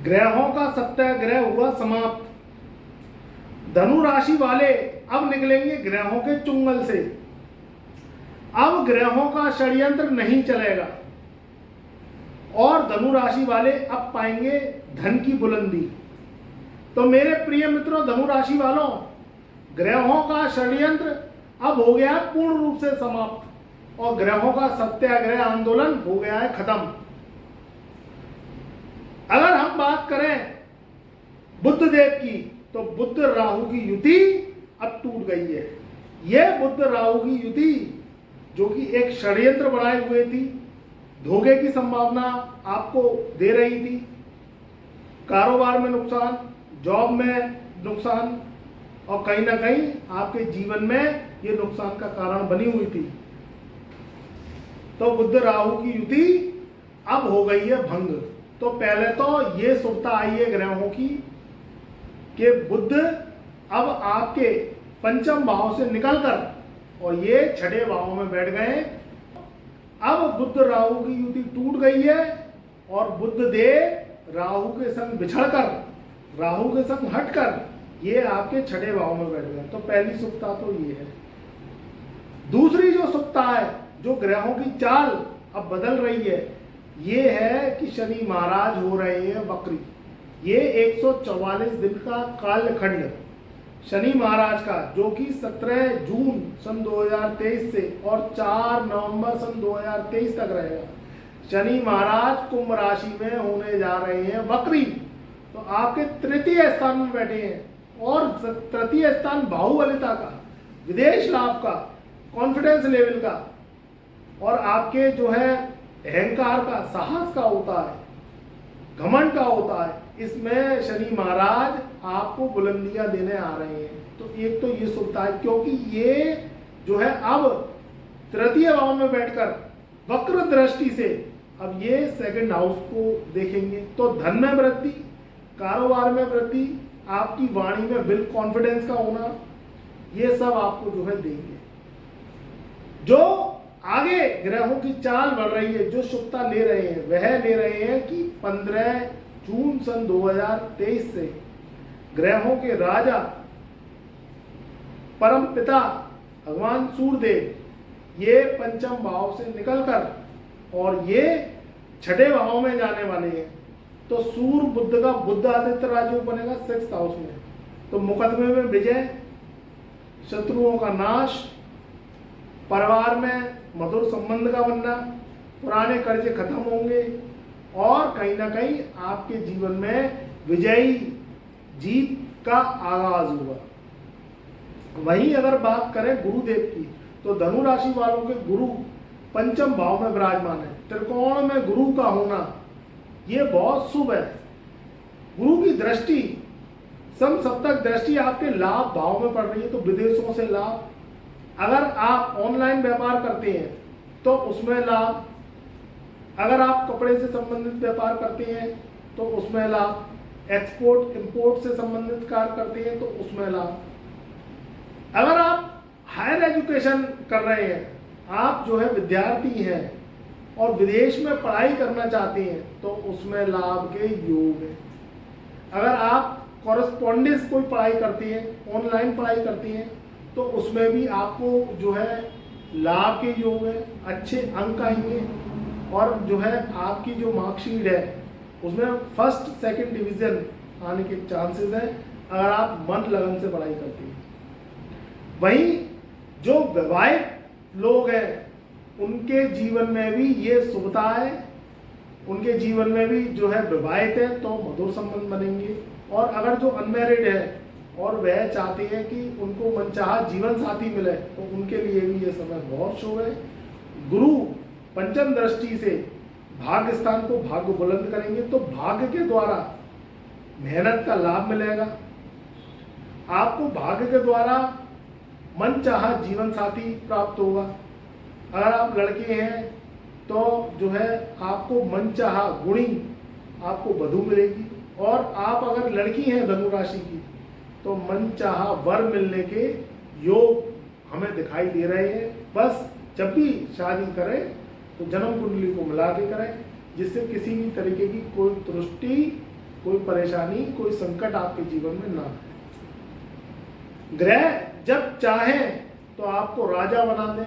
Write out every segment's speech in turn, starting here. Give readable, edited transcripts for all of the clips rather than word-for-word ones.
ग्रहों का सत्याग्रह हुआ समाप्त। धनु राशि वाले अब निकलेंगे ग्रहों के चुंगल से। अब ग्रहों का षड्यंत्र नहीं चलेगा और धनु राशि वाले अब पाएंगे धन की बुलंदी। तो मेरे प्रिय मित्रों, धनु राशि वालों, ग्रहों का षड्यंत्र अब हो गया है पूर्ण रूप से समाप्त और ग्रहों का सत्याग्रह आंदोलन हो गया है खत्म। अगर हम बात करें बुध देव की, तो बुध राहु की युति अब टूट गई है। यह बुध राहु की युति जो कि एक षड्यंत्र बनाए हुए थी, धोखे की संभावना आपको दे रही थी, कारोबार में नुकसान, जॉब में नुकसान और कहीं ना कहीं आपके जीवन में ये नुकसान का कारण बनी हुई थी। तो बुध राहु की युति अब हो गई है भंग। तो पहले तो ये शुभता आई है ग्रहों की कि बुध अब आपके पंचम भाव से निकलकर और ये छठे भाव में बैठ गए। अब बुध राहु की युति टूट गई है और बुध देव राहु के संग बिछड़कर, राहु के संग हटकर ये आपके छठे भाव में बैठ गए। तो पहली शुभता तो ये है। दूसरी जो शुभता है, जो ग्रहों की चाल अब बदल रही है, ये है कि शनि महाराज हो रहे हैं वक्री। ये 144 दिन का कालखंड शनि महाराज का, जो कि 17 जून सन 2023 से और 4 नवंबर सन 2023 तक रहेगा। शनि महाराज कुंभ राशि में होने जा रहे हैं वक्री। तो आपके तृतीय स्थान में बैठे हैं और तृतीय स्थान बाहुबलिता का, विदेश लाभ का, कॉन्फिडेंस लेवल का और आपके जो है अहंकार का, साहस का होता है, घमंड का होता है। इसमें शनि महाराज आपको बुलंदियां देने आ रहे हैं। तो एक तो ये शुभता है, क्योंकि ये जो है अब तृतीय भाव में बैठकर वक्र दृष्टि से अब ये सेकंड हाउस को देखेंगे। तो धन में वृद्धि, कारोबार में वृद्धि, आपकी वाणी में विल कॉन्फिडेंस का होना, ये सब आपको जो है देंगे। जो आगे ग्रहों की चाल बढ़ रही है, जो शुभता ले रहे हैं, वह ले रहे हैं कि 15 जून सन 2023 से ग्रहों के राजा परम पिता भगवान सूर्यदेव ये पंचम भाव से निकलकर और ये छठे भाव में जाने वाले हैं। तो सूर्य बुध का बुध आदित्य राजयोग बनेगा 6th हाउस में। तो मुकदमे में विजय, शत्रुओं का नाश, परिवार में मधुर संबंध का बनना, पुराने कर्जे खत्म होंगे और कहीं ना कहीं आपके जीवन में विजयी जीत का आगाज होगा। वहीं अगर बात करें गुरुदेव की, तो धनु राशि वालों के गुरु पंचम भाव में विराजमान है। त्रिकोण में गुरु का होना ये बहुत शुभ है। गुरु की दृष्टि, समसप्तक दृष्टि आपके लाभ भाव में पड़ रही है। तो विदेशों से लाभ, अगर आप ऑनलाइन व्यापार करते हैं तो उसमें लाभ, अगर आप कपड़े से संबंधित व्यापार करते हैं तो उसमें लाभ, एक्सपोर्ट इंपोर्ट से संबंधित कार्य करते हैं तो उसमें लाभ, अगर आप हायर एजुकेशन कर रहे हैं, आप जो है विद्यार्थी हैं और विदेश में पढ़ाई करना चाहते हैं तो उसमें लाभ के योग है। अगर आप कॉरेस्पॉन्डेंस कोई पढ़ाई करते हैं, ऑनलाइन पढ़ाई करते हैं तो उसमें भी आपको जो है लाभ के योग है, अच्छे अंक आएंगे और जो है आपकी जो मार्कशीट है उसमें फर्स्ट सेकंड डिवीजन आने के चांसेस हैं अगर आप मन लगन से पढ़ाई करते हैं। वहीं जो विवाहित लोग हैं उनके जीवन में भी ये शुभता है, उनके जीवन में भी जो है विवाहित है तो मधुर संबंध बनेंगे। और अगर जो अनमैरिड है और वह चाहते हैं कि उनको मनचाहा जीवन साथी मिले तो उनके लिए भी ये समय बहुत शुभ है। गुरु पंचम दृष्टि से भाग्य स्थान को भाग्य बुलंद करेंगे तो भाग्य के द्वारा मेहनत का लाभ मिलेगा। आपको भाग्य के द्वारा मनचाहा जीवन साथी प्राप्त होगा। अगर आप लड़के हैं तो जो है आपको मनचाहा गुणी आपको वधू मिलेगी और आप अगर लड़की हैं धनु राशि की तो मनचाहा वर मिलने के योग हमें दिखाई दे रहे हैं। बस जब भी शादी करें तो जन्म कुंडली को मिला के करें जिससे किसी भी तरीके की कोई त्रुटि कोई परेशानी, कोई संकट आपके जीवन में ना आए। ग्रह जब चाहें तो आपको राजा बना दें,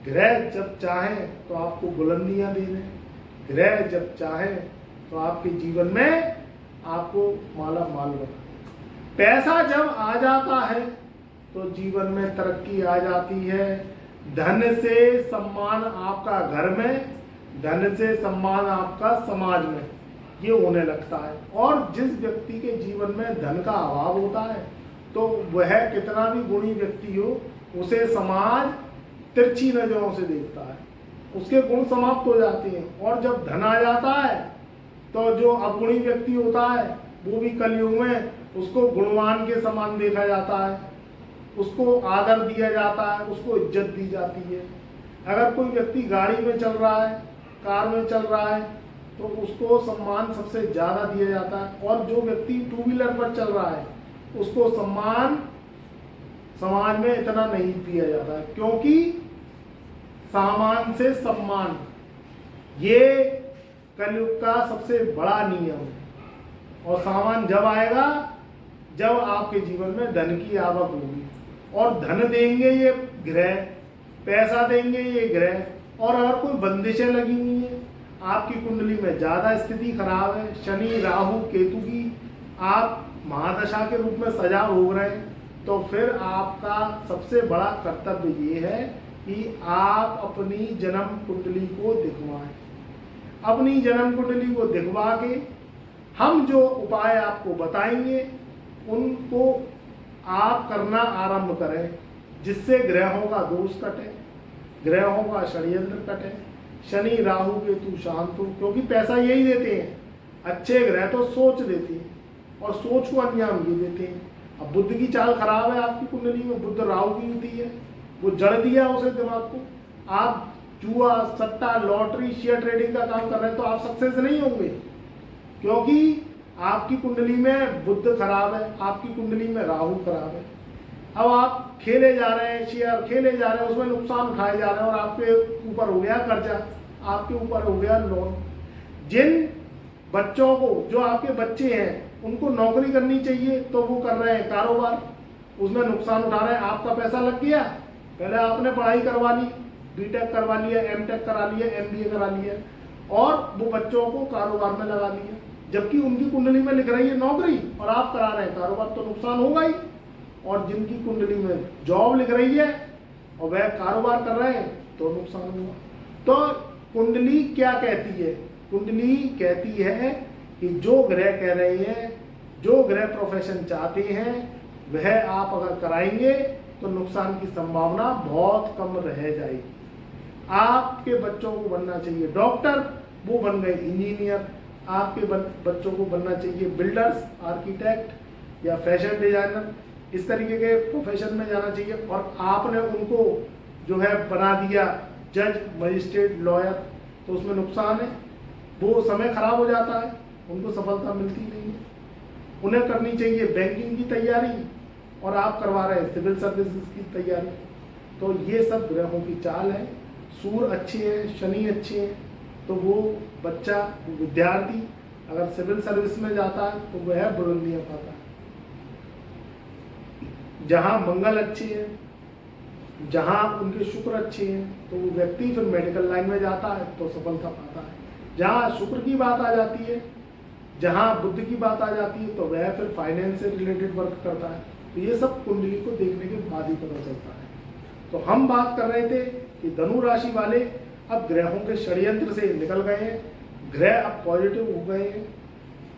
ग्रह जब चाहें तो आपको बुलंदियां दे दें, ग्रह जब चाहें तो आपके जीवन में आपको माला माल बना दें। पैसा जब आ जाता है तो जीवन में तरक्की आ जाती है। धन से सम्मान आपका घर में, धन से सम्मान आपका समाज में, ये होने लगता है। और जिस व्यक्ति के जीवन में धन का अभाव होता है तो वह कितना भी गुणी व्यक्ति हो, उसे समाज तिरछी नजरों से देखता है, उसके गुण समाप्त हो जाते हैं। और जब धन आ जाता है तो जो अवगुणी व्यक्ति होता है वो भी कलयुग में उसको गुणवान के समान देखा जाता है, उसको आदर दिया जाता है, उसको इज्जत दी जाती है। अगर कोई व्यक्ति गाड़ी में चल रहा है, कार में चल रहा है, तो उसको सम्मान सबसे ज़्यादा दिया जाता है। और जो व्यक्ति टू व्हीलर पर चल रहा है उसको सम्मान समाज में इतना नहीं दिया जाता है, क्योंकि सामान से सम्मान ये कलयुग का सबसे बड़ा नियम है। और सामान जब आएगा जब आपके जीवन में धन की आवक होगी। और धन देंगे ये ग्रह, पैसा देंगे ये ग्रह। और अगर कोई बंदिशें लगी हुई हैं, आपकी कुंडली में ज़्यादा स्थिति खराब है, शनि राहु केतु की आप महादशा के रूप में सजा हो रहे हैं, तो फिर आपका सबसे बड़ा कर्तव्य ये है कि आप अपनी जन्म कुंडली को दिखवाएं। अपनी जन्म कुंडली को दिखवा के हम जो उपाय आपको बताएंगे उनको आप करना आरंभ करें, जिससे ग्रहों का दोष कटे, ग्रहों का षड्यंत्र कटे, शनि राहु केतु शांत हो। क्योंकि पैसा यही देते हैं, अच्छे ग्रह तो सोच देते हैं और सोच को अंजाम ये देते हैं। अब बुध की चाल खराब है आपकी कुंडली में, बुध राहु की युति है, वो जड़ दिया उसे दिमाग को। आप जुआ सट्टा लॉटरी शेयर ट्रेडिंग का काम कर रहे हैं तो आप सक्सेस नहीं होंगे, क्योंकि आपकी कुंडली में बुध खराब है, आपकी कुंडली में राहु खराब है। अब आप खेले जा रहे हैं, शेयर खेले जा रहे हैं, उसमें नुकसान उठाए जा रहे हैं और आपके ऊपर हो गया कर्जा, आपके ऊपर हो गया लोन। जिन बच्चों को, जो आपके बच्चे हैं, उनको नौकरी करनी चाहिए तो वो कर रहे हैं कारोबार, उसमें नुकसान उठा रहे हैं। आपका पैसा लग गया, पहले आपने पढ़ाई करवा ली, बीटेक करवा लिया, एमटेक करा लिया, एमबीए करा लिया, और वो बच्चों को कारोबार में लगा लिया, जबकि उनकी कुंडली में लिख रही है नौकरी और आप करा रहे हैं कारोबार, तो नुकसान होगा ही। और जिनकी कुंडली में जॉब लिख रही है और वह कारोबार कर रहे हैं तो नुकसान होगा। तो कुंडली क्या कहती है? कुंडली कहती है कि जो ग्रह कह रहे हैं, जो ग्रह प्रोफेशन चाहते हैं, वह आप अगर कराएंगे तो नुकसान की संभावना बहुत कम रह जाएगी। आपके बच्चों को बनना चाहिए डॉक्टर, वो बन गए इंजीनियर। आपके बच्चों को बनना चाहिए बिल्डर्स, आर्किटेक्ट या फैशन डिजाइनर, इस तरीके के प्रोफेशन में जाना चाहिए। और आपने उनको जो है बना दिया जज, मजिस्ट्रेट, लॉयर, तो उसमें नुकसान है, वो समय खराब हो जाता है, उनको सफलता मिलती नहीं है। उन्हें करनी चाहिए बैंकिंग की तैयारी और आप करवा रहे हैं सिविल सर्विसेज की तैयारी। तो ये सब ग्रहों की चाल है। सूर्य अच्छे हैं, शनि अच्छे हैं, तो वो बच्चा, वो विद्यार्थी अगर सिविल सर्विस में जाता है तो वह बुलंदियां पाता है। जहाँ मंगल अच्छे हैं, जहाँ उनके शुक्र अच्छे हैं, तो वो व्यक्ति फिर मेडिकल लाइन में जाता है तो सफलता पाता है। जहाँ शुक्र की बात आ जाती है, जहाँ बुद्ध की बात आ जाती है, तो वह फिर फाइनेंस से रिलेटेड वर्क करता है। तो ये सब कुंडली को देखने के बाद ही पता चलता है। तो हम बात कर रहे थे कि धनु राशि वाले अब ग्रहों के षड्यंत्र से निकल गए हैं, ग्रह अब पॉजिटिव हो गए हैं।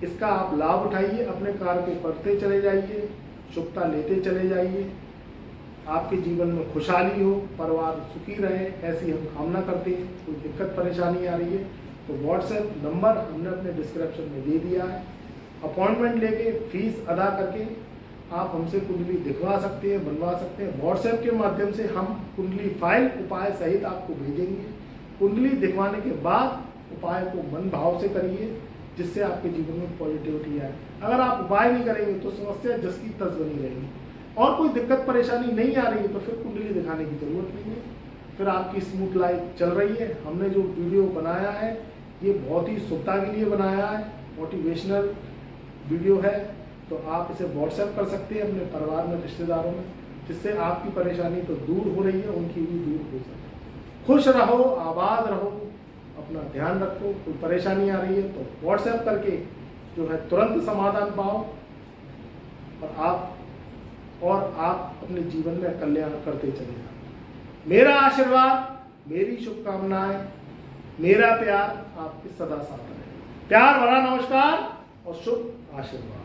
इसका आप लाभ उठाइए, अपने कार्य को करते चले जाइए, शुभता लेते चले जाइए। आपके जीवन में खुशहाली हो, परिवार सुखी रहे, ऐसी हम कामना करते हैं। कोई दिक्कत परेशानी आ रही है तो व्हाट्सएप नंबर हमने अपने डिस्क्रिप्शन में दे दिया है। अपॉइंटमेंट लेके फीस अदा करके आप हमसे कुंडली दिखवा सकते हैं, बनवा सकते हैं। व्हाट्सएप के माध्यम से हम कुंडली फाइल उपाय सहित आपको भेजेंगे। कुंडली दिखवाने के बाद उपाय को मन भाव से करिए, जिससे आपके जीवन में पॉजिटिविटी आए। अगर आप उपाय नहीं करेंगे तो समस्या जस की तस बनी रहेगी। और कोई दिक्कत परेशानी नहीं आ रही है तो फिर कुंडली दिखाने की जरूरत नहीं है, फिर आपकी स्मूथ लाइफ चल रही है। हमने जो वीडियो बनाया है ये बहुत ही शुभता के लिए बनाया है, मोटिवेशनल वीडियो है, तो आप इसे व्हाट्सएप कर सकते हैं अपने परिवार में, रिश्तेदारों में, जिससे आपकी परेशानी तो दूर हो रही है, उनकी भी दूर हो सके। खुश रहो, आबाद रहो, अपना ध्यान रखो। कोई परेशानी आ रही है तो व्हाट्सएप करके जो है तुरंत समाधान पाओ, और आप अपने जीवन में कल्याण करते चले जाओ। मेरा आशीर्वाद, मेरी शुभकामनाएं, मेरा प्यार आपके सदा साथ रहे। प्यार भरा नमस्कार और शुभ आशीर्वाद।